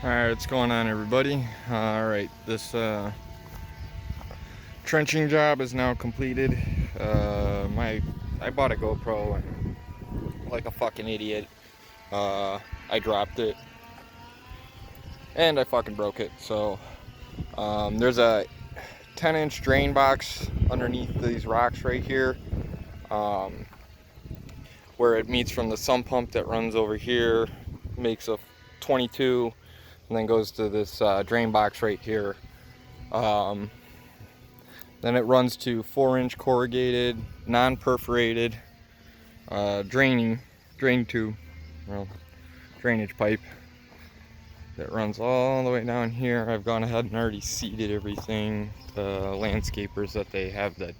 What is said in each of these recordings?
Alright, what's going on, everybody? Alright, this trenching job is now completed. I bought a GoPro and, like a fucking idiot, I dropped it and I fucking broke it. So there's a 10-inch drain box underneath these rocks right here, where it meets from the sump pump that runs over here, makes a 22, and then goes to this drain box right here. Then it runs to 4-inch corrugated, non-perforated drain tube, drainage pipe that runs all the way down here. I've gone ahead and already seeded everything. The landscapers that they have that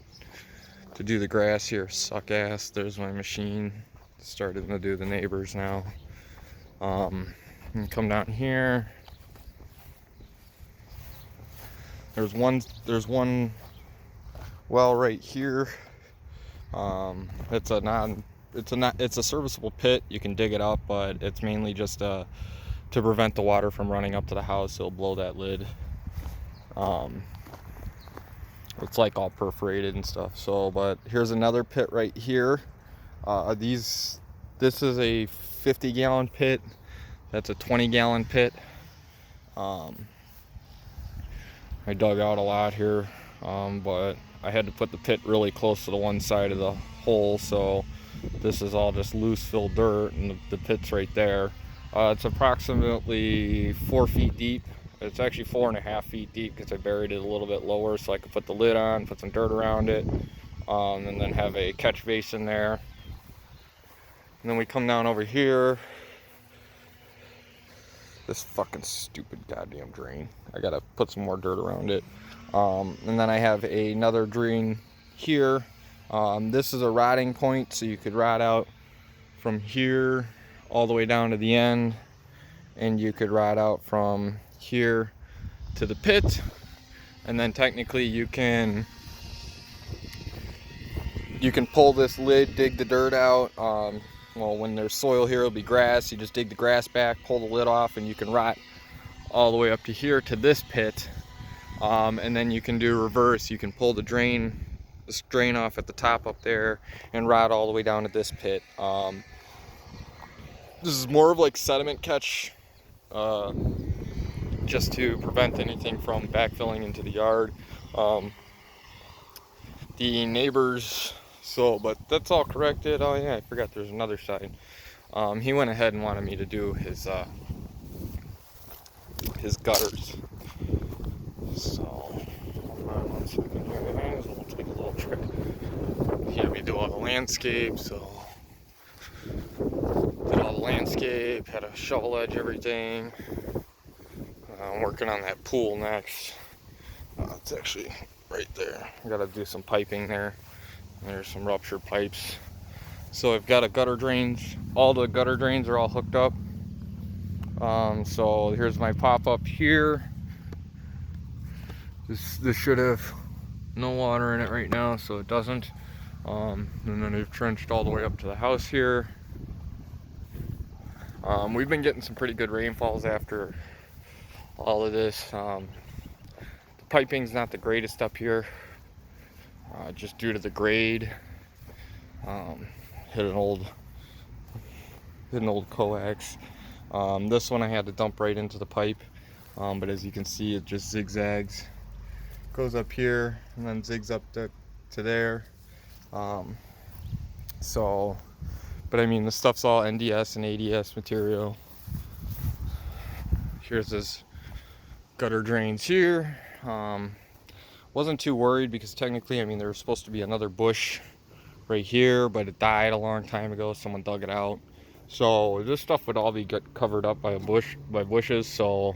to do the grass here suck ass. There's my machine starting to do the neighbors now. And come down here. There's one well right here. It's a serviceable pit. You can dig it up, but it's mainly just to prevent the water from running up to the house. It'll blow that lid. It's like all perforated and stuff. So, but here's another pit right here. This is a 50-gallon pit. That's a 20-gallon pit. I dug out a lot here, but I had to put the pit really close to the one side of the hole, so this is all just loose fill dirt, and the pit's right there. It's approximately 4 feet deep. It's actually 4.5 feet deep because I buried it a little bit lower so I could put the lid on, put some dirt around it, and then have a catch basin there. And then we come down over here. This fucking stupid goddamn drain. I gotta put some more dirt around it. And then I have another drain here. This is a rotting point, so you could rot out from here all the way down to the end, and you could rot out from here to the pit. And then technically you can pull this lid, dig the dirt out. Well, when there's soil here, it'll be grass. You just dig the grass back, pull the lid off, and you can rot all the way up to here to this pit. And then you can do reverse. You can pull this drain off at the top up there and rot all the way down to this pit. This is more of like sediment catch, just to prevent anything from backfilling into the yard. The neighbors, but that's all corrected. Oh yeah, I forgot there's another side. He went ahead and wanted me to do his gutters. So, hold on 1 second here, guys. We'll take a little trip. He had me do all the landscape, so did all the landscape, had a shovel edge everything. I'm working on that pool next. It's actually right there. I gotta do some piping there. There's some ruptured pipes. So I've got a gutter drains. All the gutter drains are all hooked up. So here's my pop-up here. This should have no water in it right now, so it doesn't. And then I've trenched all the way up to the house here. We've been getting some pretty good rainfalls after all of this. The piping's not the greatest up here, just due to the grade. Hit an old coax. This one I had to dump right into the pipe, but as you can see, it just zigzags, goes up here and then zigs up to there. But I mean, the stuff's all NDS and ADS material. Here's this gutter drains here. Wasn't too worried because technically, I mean, there was supposed to be another bush right here, but it died a long time ago. Someone dug it out. So this stuff would all be covered up by bushes. So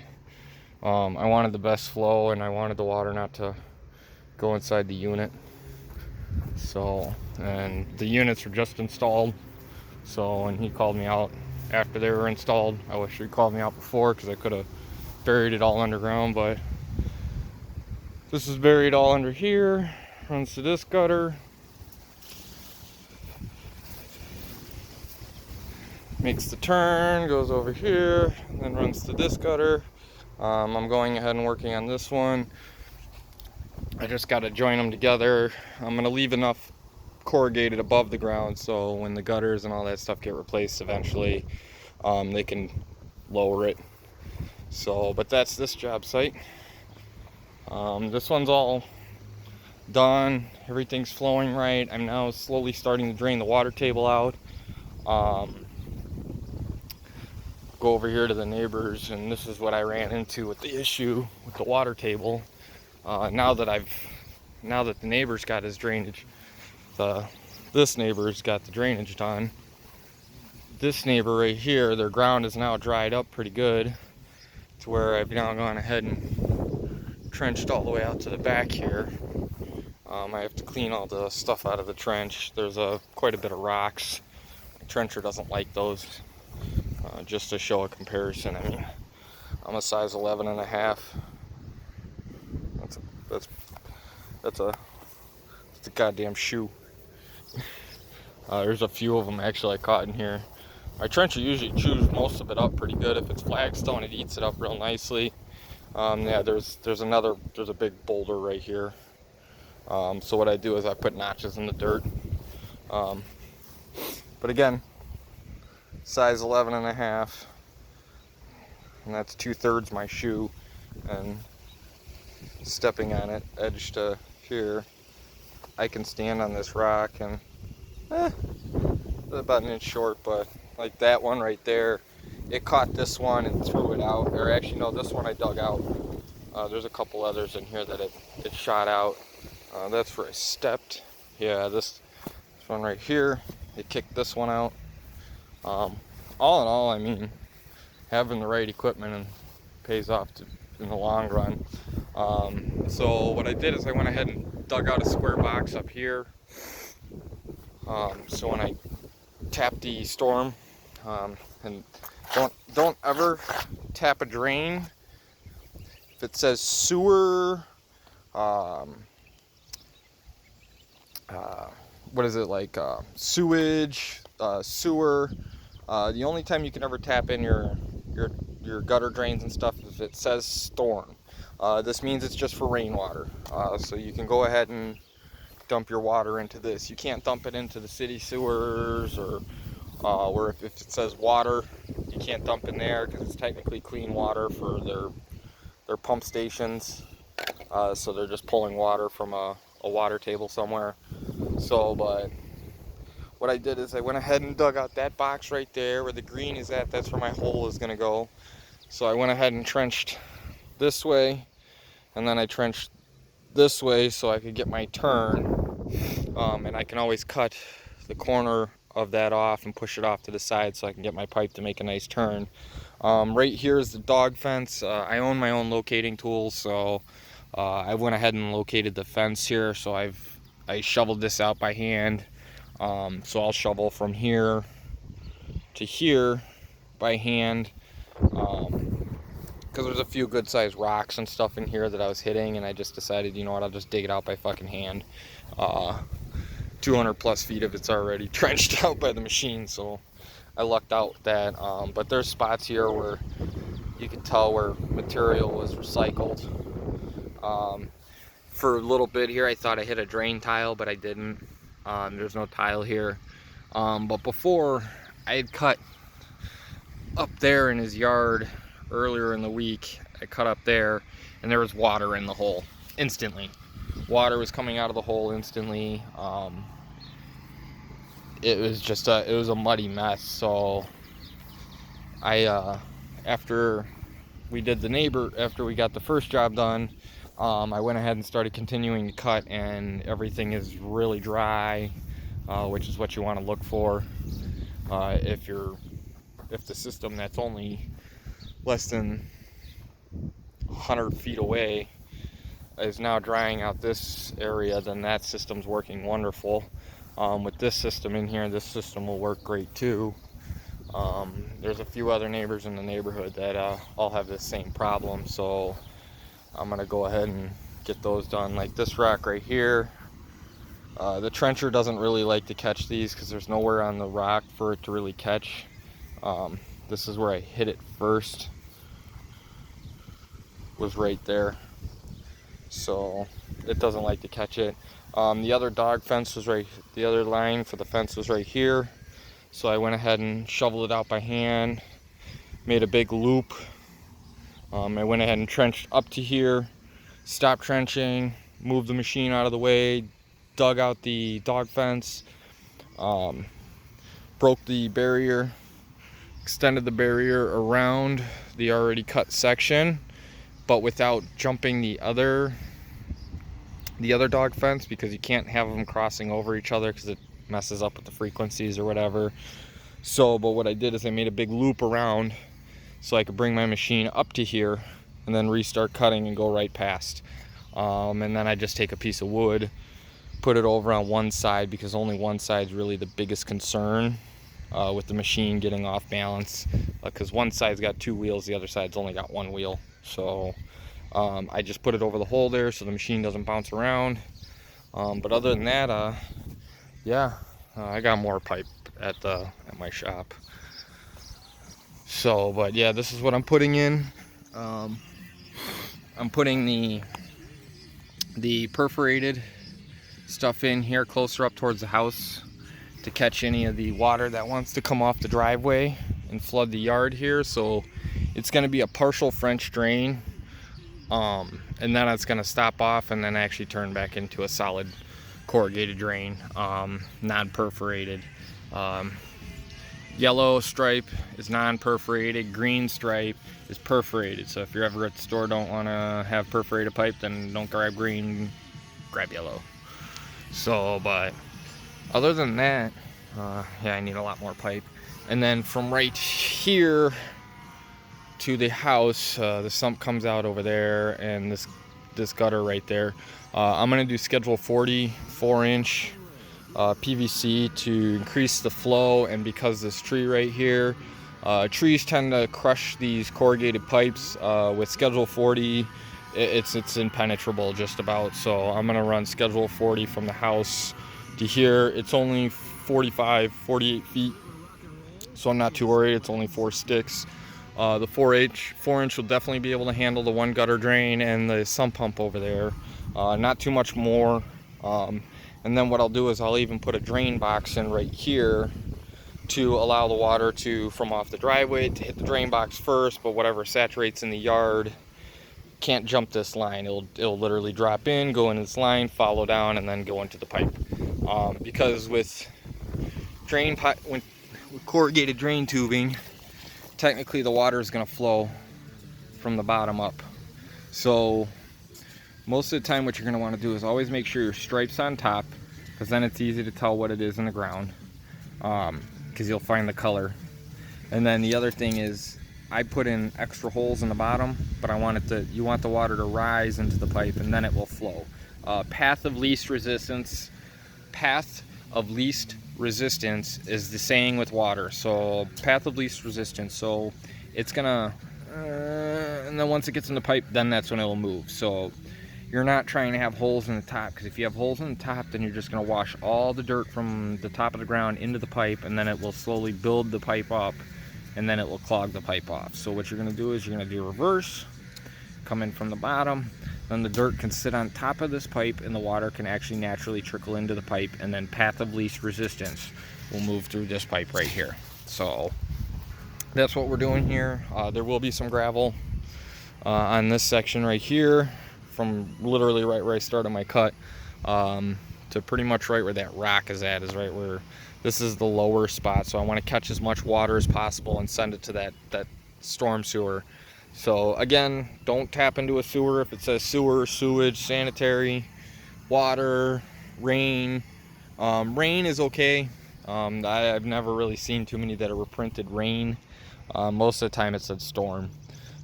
I wanted the best flow, and I wanted the water not to go inside the unit. So, and the units were just installed. So when he called me out after they were installed, I wish he'd called me out before because I could have buried it all underground, but this is buried all under here, runs to this gutter. makes the turn, goes over here, and then runs to this gutter. I'm going ahead and working on this one. I just got to join them together. I'm going to leave enough corrugated above the ground so when the gutters and all that stuff get replaced eventually, they can lower it. So, but that's this job site. This one's all done. Everything's flowing right. I'm now slowly starting to drain the water table out. Go over here to the neighbors, and this is what I ran into with the issue with the water table. Now that the neighbor's got his drainage, this neighbor's got the drainage done. This neighbor right here, their ground is now dried up pretty good to where I've now gone ahead and trenched all the way out to the back here. I have to clean all the stuff out of the trench. There's quite a bit of rocks. The trencher doesn't like those. Just to show a comparison, I mean, I'm a size 11 and a half. That's a goddamn shoe. There's a few of them actually I caught in here. My trencher usually chews most of it up pretty good. If it's flagstone, it eats it up real nicely. Yeah, there's a big boulder right here. So what I do is I put notches in the dirt. But again, size 11 and a half, and that's 2/3 my shoe, and stepping on it edge to here, I can stand on this rock and about an inch short, but like that one right there, it caught this one and threw it out. Or actually no, this one I dug out. There's a couple others in here that it shot out. That's where I stepped. Yeah, this one right here, it kicked this one out. All in all, I mean, having the right equipment pays off in the long run. So what I did is I went ahead and dug out a square box up here. So when I tap the storm, and don't ever tap a drain if it says sewer. What is it, like sewage, sewer? The only time you can ever tap in your gutter drains and stuff is if it says storm. This means it's just for rainwater. So you can go ahead and dump your water into this. You can't dump it into the city sewers or where if it says water, you can't dump in there because it's technically clean water for their pump stations. So they're just pulling water from a water table somewhere. So, but what I did is I went ahead and dug out that box right there where the green is at. That's where my hole is going to go. So I went ahead and trenched this way, and then I trenched this way so I could get my turn. And I can always cut the corner of that off and push it off to the side so I can get my pipe to make a nice turn. Right here is the dog fence. I own my own locating tools, so I went ahead and located the fence here. So I shoveled this out by hand. So I'll shovel from here to here by hand, because there's a few good sized rocks and stuff in here that I was hitting, and I just decided, you know what, I'll just dig it out by fucking hand. 200 plus feet of it's already trenched out by the machine, so I lucked out with that. But there's spots here where you can tell where material was recycled. For a little bit here I thought I hit a drain tile, but I didn't. There's no tile here. But before, I had cut up there in his yard earlier in the week. I cut up there and there was water in the hole instantly. Water was coming out of the hole instantly. It was just it was a muddy mess. So after we got the first job done, I went ahead and started continuing to cut, and everything is really dry, which is what you want to look for. If the system that's only less than 100 feet away is now drying out this area, then that system's working wonderful. With this system in here, this system will work great too. There's a few other neighbors in the neighborhood that all have the same problem, so I'm gonna go ahead and get those done. Like this rock right here, the trencher doesn't really like to catch these because there's nowhere on the rock for it to really catch. This is where I hit it first, was right there, so it doesn't like to catch it. The other dog fence was right, the other line for the fence was right here, so I went ahead and shoveled it out by hand, made a big loop. I went ahead and trenched up to here, stopped trenching, moved the machine out of the way, dug out the dog fence, broke the barrier, extended the barrier around the already cut section, but without jumping the other dog fence, because you can't have them crossing over each other because it messes up with the frequencies or whatever. So, but what I did is I made a big loop around so I could bring my machine up to here and then restart cutting and go right past. And then I just take a piece of wood, put it over on one side, because only one side is really the biggest concern with the machine getting off balance, because one side's got 2 wheels, the other side's only got 1 wheel. So I just put it over the hole there so the machine doesn't bounce around. But other than that, yeah, I got more pipe at my shop. So, but yeah, this is what I'm putting in. I'm putting the perforated stuff in here closer up towards the house to catch any of the water that wants to come off the driveway and flood the yard here. So it's going to be a partial French drain, and then it's going to stop off and then actually turn back into a solid corrugated drain, non-perforated. Yellow stripe is non-perforated, green stripe is perforated. So if you're ever at the store, don't want to have perforated pipe, then don't grab green, grab yellow. So, but other than that, yeah, I need a lot more pipe. And then from right here to the house, the sump comes out over there, and this gutter right there. I'm gonna do schedule 40 4-inch PVC to increase the flow. And because this tree right here, trees tend to crush these corrugated pipes, with schedule 40 it's impenetrable just about. So I'm gonna run schedule 40 from the house to here. It's only 48 feet, so I'm not too worried. It's only 4 sticks. The 4-inch will definitely be able to handle the 1 gutter drain and the sump pump over there. Not too much more. And then what I'll do is I'll even put a drain box in right here to allow the water to, from off the driveway, to hit the drain box first, but whatever saturates in the yard can't jump this line. It'll literally drop in, go in this line, follow down, and then go into the pipe. Because with corrugated drain tubing, technically the water is going to flow from the bottom up. So most of the time what you're going to want to do is always make sure your stripe's on top, because then it's easy to tell what it is in the ground, because you'll find the color. And then the other thing is, I put in extra holes in the bottom, but you want the water to rise into the pipe, and then it will flow. Path of least resistance is the saying with water. So path of least resistance. So it's gonna, and then once it gets in the pipe, then that's when it will move. So you're not trying to have holes in the top, because if you have holes in the top, then you're just gonna wash all the dirt from the top of the ground into the pipe, and then it will slowly build the pipe up, and then it will clog the pipe off. So what you're gonna do is you're gonna do reverse, come in from the bottom, then the dirt can sit on top of this pipe, and the water can actually naturally trickle into the pipe, and then path of least resistance will move through this pipe right here. So that's what we're doing here. There will be some gravel on this section right here, from literally right where I started my cut, to pretty much right where that rock is at, is right where this is the lower spot. So I want to catch as much water as possible and send it to that storm sewer. So again, don't tap into a sewer if it says sewer, sewage, sanitary, water, rain. Rain is okay. I've never really seen too many that are reprinted rain. Most of the time it said storm.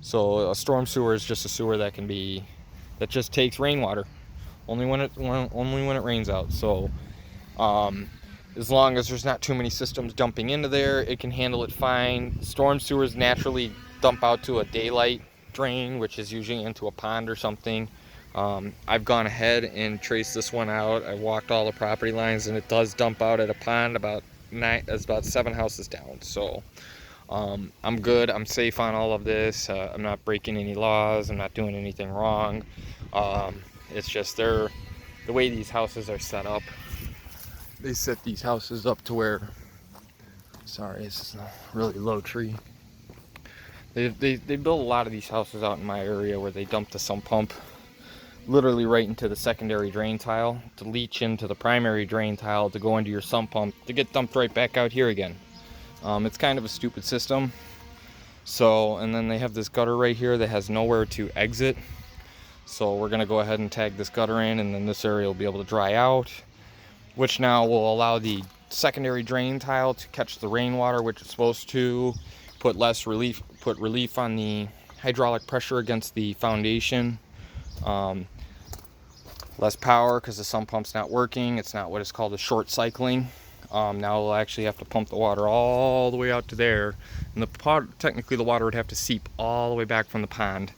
So a storm sewer is just a sewer that just takes rainwater, only when it rains out. So as long as there's not too many systems dumping into there, it can handle it fine. Storm sewers naturally dump out to a daylight drain, which is usually into a pond or something. I've gone ahead and traced this one out. I walked all the property lines, and it does dump out at a pond about 7 houses down. So I'm good. I'm safe on all of this. I'm not breaking any laws. I'm not doing anything wrong. It's just the way these houses are set up. They set these houses up to where, sorry, this is a really low tree. They build a lot of these houses out in my area where they dump the sump pump literally right into the secondary drain tile to leach into the primary drain tile to go into your sump pump to get dumped right back out here again. It's kind of a stupid system. So, and then they have this gutter right here that has nowhere to exit. So we're gonna go ahead and tag this gutter in, and then this area will be able to dry out, which now will allow the secondary drain tile to catch the rainwater, which it's supposed to, put relief on the hydraulic pressure against the foundation. Less power because the sump pump's not working. It's not what is called a short cycling. Now we'll actually have to pump the water all the way out to there, and technically the water would have to seep all the way back from the pond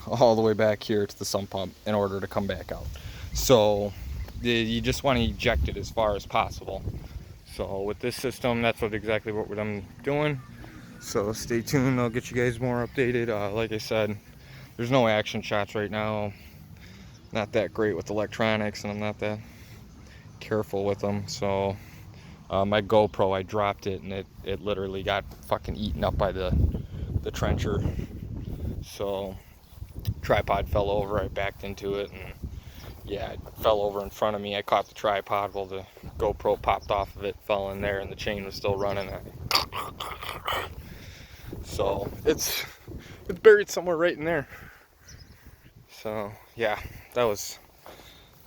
all the way back here to the sump pump in order to come back out. So you just want to eject it as far as possible. So with this system, that's exactly what I'm doing. So stay tuned. I'll get you guys more updated. Like I said, there's no action shots right now. Not that great with electronics, and I'm not that careful with them. So my GoPro, I dropped it, and it literally got fucking eaten up by the trencher. So tripod fell over. I backed into it, and yeah, it fell over in front of me. I caught the tripod while the GoPro popped off of it, fell in there, and the chain was still running. So it's buried somewhere right in there. So yeah, that was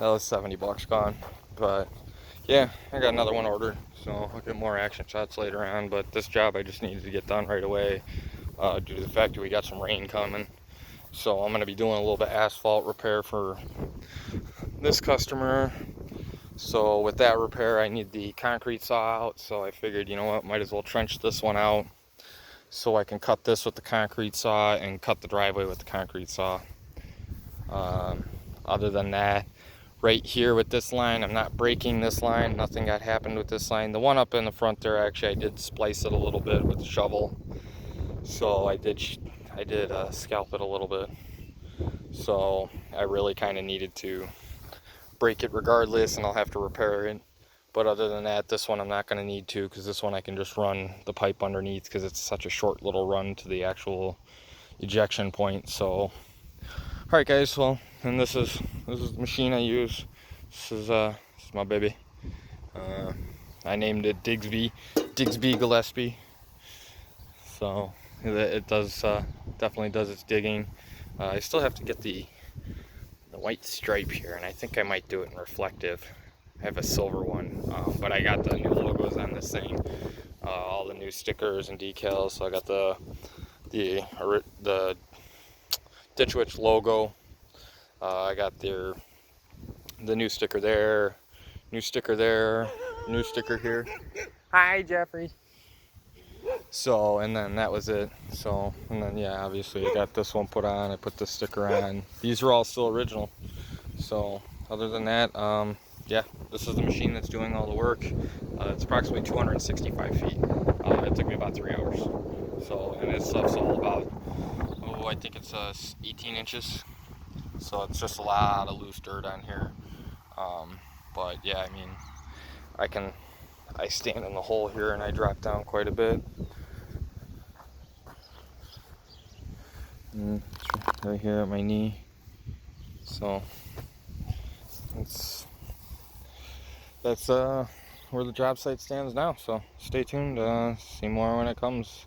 $70 gone. But yeah, I got another one ordered, so I'll get more action shots later on. But this job I just needed to get done right away due to the fact that we got some rain coming. So I'm going to be doing a little bit of asphalt repair for this customer. So with that repair, I need the concrete saw out. So I figured, you know what, might as well trench this one out so I can cut this with the concrete saw and cut the driveway with the concrete saw. Other than that, right here with this line, I'm not breaking this line. Nothing got happened with this line. The one up in the front there, actually, I did splice it a little bit with the shovel. So I did scalp it a little bit. So I really kind of needed to break it regardless, and I'll have to repair it. But other than that, this one I'm not going to need to, because this one I can just run the pipe underneath because it's such a short little run to the actual ejection point. So alright guys, well, and this is the machine I use. This is my baby. I named it Digsby Gillespie. So it does definitely does its digging. I still have to get the white stripe here, and I think I might do it in reflective. I have a silver one, but I got the new logos on this thing, all the new stickers and decals. So I got the Ditch Witch logo. I got the new sticker there, new sticker there, new sticker here. Hi, Jeffrey. So, and then that was it. So, and then yeah, obviously I got this one put on. I put this sticker on. These are all still original. So, other than that, yeah, this is the machine that's doing all the work. It's approximately 265 feet. It took me about 3 hours. So, and this stuff's all about, I think it's 18 inches. So it's just a lot of loose dirt on here. But yeah, I mean, I stand in the hole here and I drop down quite a bit. And right here at my knee. So that's where the job site stands now. So stay tuned, see more when it comes.